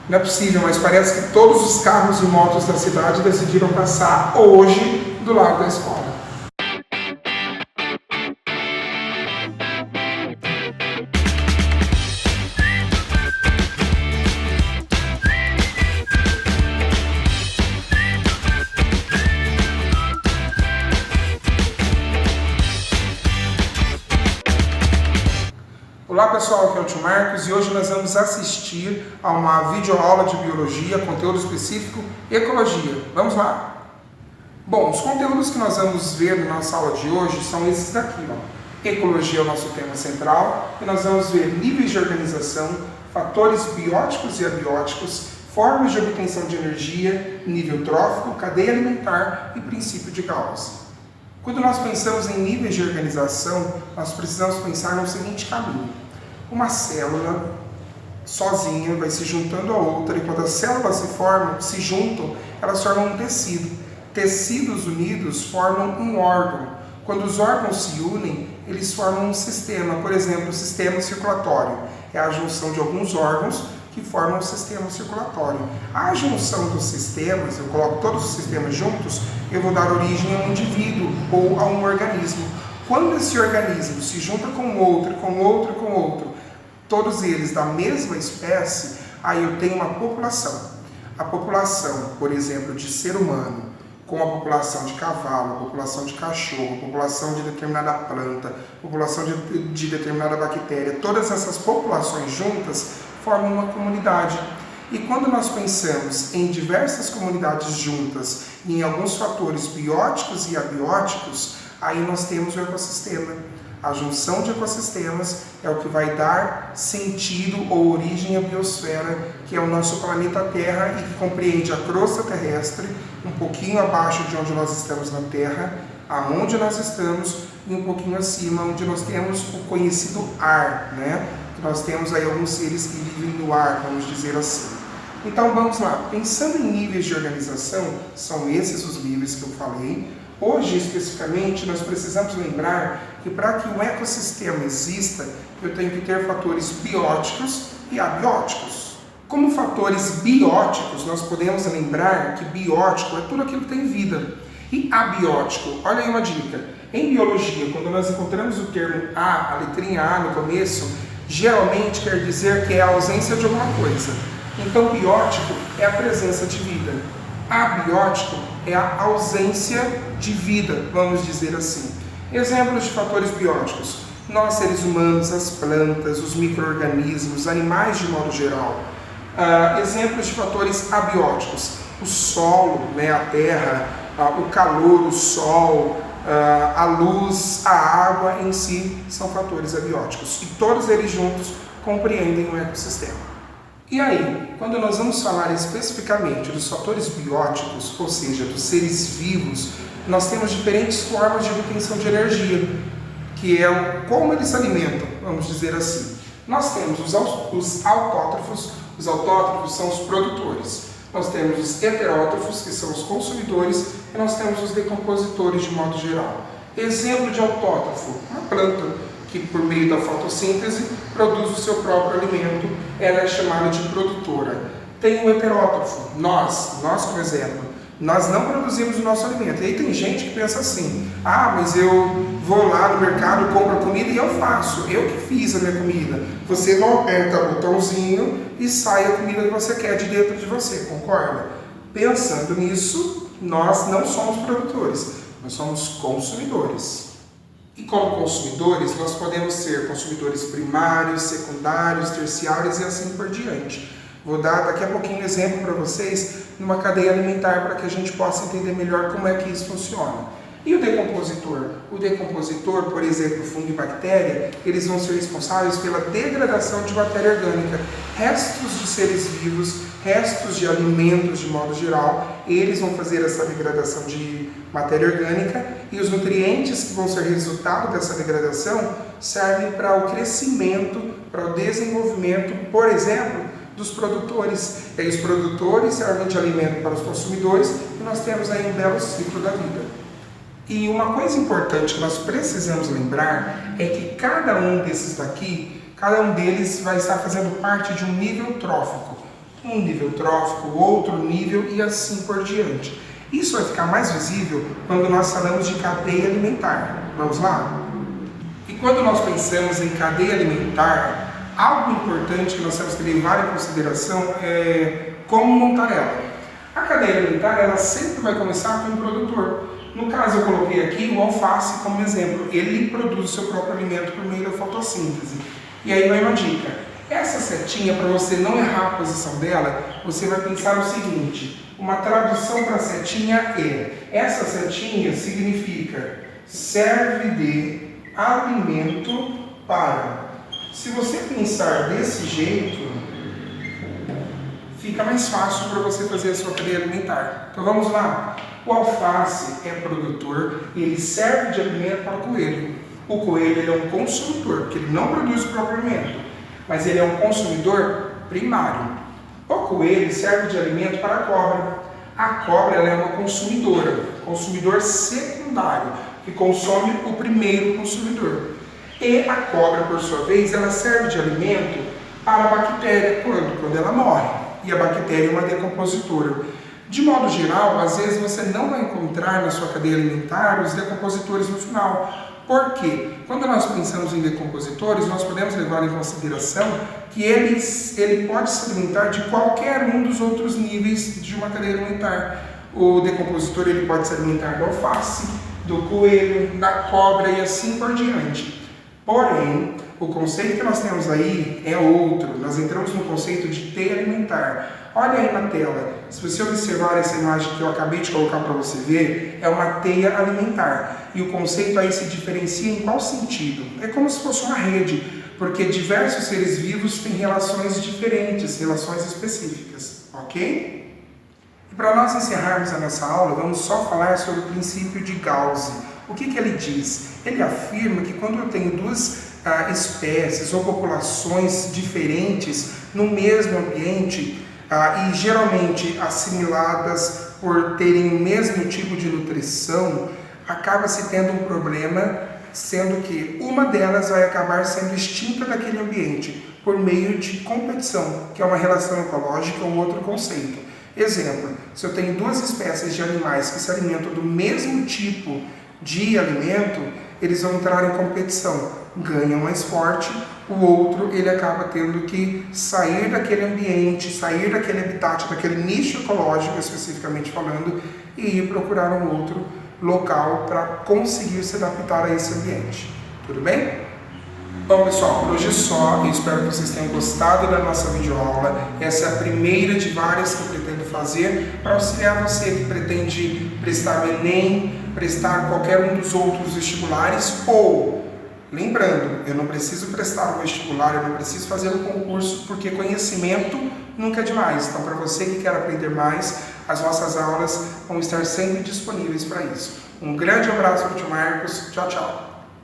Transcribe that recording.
Não é possível, mas parece que todos os carros e motos da cidade decidiram passar hoje do lado da escola. Olá pessoal, aqui é o Tio Marcos e hoje nós vamos assistir a uma videoaula de Biologia, conteúdo específico Ecologia. Vamos lá! Bom, os conteúdos que nós vamos ver na nossa aula de hoje são esses daqui, ó. Ecologia é o nosso tema central e nós vamos ver níveis de organização, fatores bióticos e abióticos, formas de obtenção de energia, nível trófico, cadeia alimentar e princípio de Gauss. Quando nós pensamos em níveis de organização, nós precisamos pensar no seguinte caminho. Uma célula sozinha vai se juntando a outra e quando as células se juntam, elas formam um tecido. Tecidos unidos formam um órgão. Quando os órgãos se unem, eles formam um sistema. Por exemplo, o sistema circulatório é a junção de alguns órgãos que formam o sistema circulatório. A junção dos sistemas, eu coloco todos os sistemas juntos, eu vou dar origem a um indivíduo ou a um organismo. Quando esse organismo se junta com outro, todos eles da mesma espécie, aí eu tenho uma população. A população, por exemplo, de ser humano, com a população de cavalo, a população de cachorro, a população de determinada planta, a população de determinada bactéria, todas essas populações juntas formam uma comunidade. E quando nós pensamos em diversas comunidades juntas e em alguns fatores bióticos e abióticos, aí nós temos o ecossistema. A junção de ecossistemas é o que vai dar sentido ou origem à biosfera, que é o nosso planeta Terra e que compreende a crosta terrestre, um pouquinho abaixo de onde nós estamos na Terra, aonde nós estamos e um pouquinho acima, onde nós temos o conhecido ar, né? Nós temos aí alguns seres que vivem no ar, vamos dizer assim. Então vamos lá, pensando em níveis de organização, são esses os níveis que eu falei. Hoje, especificamente, nós precisamos lembrar que para que um ecossistema exista, eu tenho que ter fatores bióticos e abióticos. Como fatores bióticos, nós podemos lembrar que biótico é tudo aquilo que tem vida. E abiótico, olha aí uma dica. Em biologia, quando nós encontramos o termo a letrinha A no começo, geralmente quer dizer que é a ausência de alguma coisa. Então, biótico é a presença de vida. Abiótico é a ausência de vida, vamos dizer assim. Exemplos de fatores bióticos. Nós, seres humanos, as plantas, os micro-organismos, animais de modo geral. Exemplos de fatores abióticos. O solo, né, a terra, o calor, o sol, a luz, a água em si são fatores abióticos. E todos eles juntos compreendem o ecossistema. E aí, quando nós vamos falar especificamente dos fatores bióticos, ou seja, dos seres vivos, nós temos diferentes formas de obtenção de energia, que é como eles se alimentam, vamos dizer assim. Nós temos os autótrofos são os produtores. Nós temos os heterótrofos, que são os consumidores, e nós temos os decompositores de modo geral. Exemplo de autótrofo, uma planta que por meio da fotossíntese produz o seu próprio alimento, ela é chamada de produtora. Tem o heterótrofo, nós por exemplo, nós não produzimos o nosso alimento. E aí tem gente que pensa assim, mas eu vou lá no mercado, compro comida e eu faço, eu que fiz a minha comida. Você não aperta o botãozinho e sai a comida que você quer de dentro de você, concorda? Pensando nisso, nós não somos produtores, nós somos consumidores. E como consumidores, nós podemos ser consumidores primários, secundários, terciários e assim por diante. Vou dar daqui a pouquinho um exemplo para vocês numa cadeia alimentar para que a gente possa entender melhor como é que isso funciona. E o decompositor? O decompositor, por exemplo, fungo e bactéria, eles vão ser responsáveis pela degradação de matéria orgânica. Restos de seres vivos, restos de alimentos de modo geral, eles vão fazer essa degradação de matéria orgânica e os nutrientes que vão ser resultado dessa degradação servem para o crescimento, para o desenvolvimento, por exemplo, dos produtores. E aí os produtores servem de alimento para os consumidores e nós temos aí um belo ciclo da vida. E uma coisa importante que nós precisamos lembrar é que cada um desses daqui, cada um deles vai estar fazendo parte de um nível trófico. um nível trófico, outro nível e assim por diante. Isso vai ficar mais visível quando nós falamos de cadeia alimentar. Vamos lá? E quando nós pensamos em cadeia alimentar, algo importante que nós temos que levar em consideração é como montar ela. A cadeia alimentar, ela sempre vai começar com um produtor. No caso, eu coloquei aqui o alface como exemplo. Ele produz o seu próprio alimento por meio da fotossíntese. E aí vai uma dica. Essa setinha, para você não errar a posição dela, você vai pensar o seguinte. Uma tradução para setinha é: essa setinha significa serve de alimento para. Se você pensar desse jeito, fica mais fácil para você fazer a sua cadeia alimentar. Então vamos lá. O alface é produtor e ele serve de alimento para o coelho. O coelho ele é um consumidor, porque ele não produz o próprio alimento, mas ele é um consumidor primário. O coelho serve de alimento para a cobra. A cobra ela é uma consumidora, consumidor secundário, que consome o primeiro consumidor. E a cobra, por sua vez, ela serve de alimento para a bactéria quando ela morre. E a bactéria é uma decompositora. De modo geral, às vezes você não vai encontrar na sua cadeia alimentar os decompositores no final. Por quê? Quando nós pensamos em decompositores, nós podemos levar em consideração que ele pode se alimentar de qualquer um dos outros níveis de uma cadeia alimentar. O decompositor ele pode se alimentar do alface, do coelho, da cobra e assim por diante. Porém, o conceito que nós temos aí é outro. Nós entramos no conceito de teia alimentar. Olha aí na tela. Se você observar essa imagem que eu acabei de colocar para você ver, é uma teia alimentar. E o conceito aí se diferencia em qual sentido? É como se fosse uma rede, porque diversos seres vivos têm relações diferentes, relações específicas, ok? E para nós encerrarmos a nossa aula, vamos só falar sobre o princípio de Gauss. O que ele diz? Ele afirma que quando eu tenho duas espécies ou populações diferentes no mesmo ambiente, e geralmente assimiladas por terem o mesmo tipo de nutrição, acaba se tendo um problema, sendo que uma delas vai acabar sendo extinta daquele ambiente por meio de competição, que é uma relação ecológica ou outro conceito. Exemplo, se eu tenho duas espécies de animais que se alimentam do mesmo tipo de alimento, eles vão entrar em competição, ganha um mais forte, o outro ele acaba tendo que sair daquele ambiente, sair daquele habitat, daquele nicho ecológico especificamente falando, e ir procurar um outro local para conseguir se adaptar a esse ambiente. Tudo bem? Bom pessoal, por hoje é só. Eu espero que vocês tenham gostado da nossa videoaula. Essa é a primeira de várias que eu pretendo fazer para auxiliar você que pretende prestar o Enem, prestar qualquer um dos outros vestibulares ou, lembrando, eu não preciso prestar o vestibular, eu não preciso fazer o concurso, porque conhecimento nunca é demais. Então, para você que quer aprender mais, as nossas aulas vão estar sempre disponíveis para isso. Um grande abraço do tio Marcos. Tchau, tchau.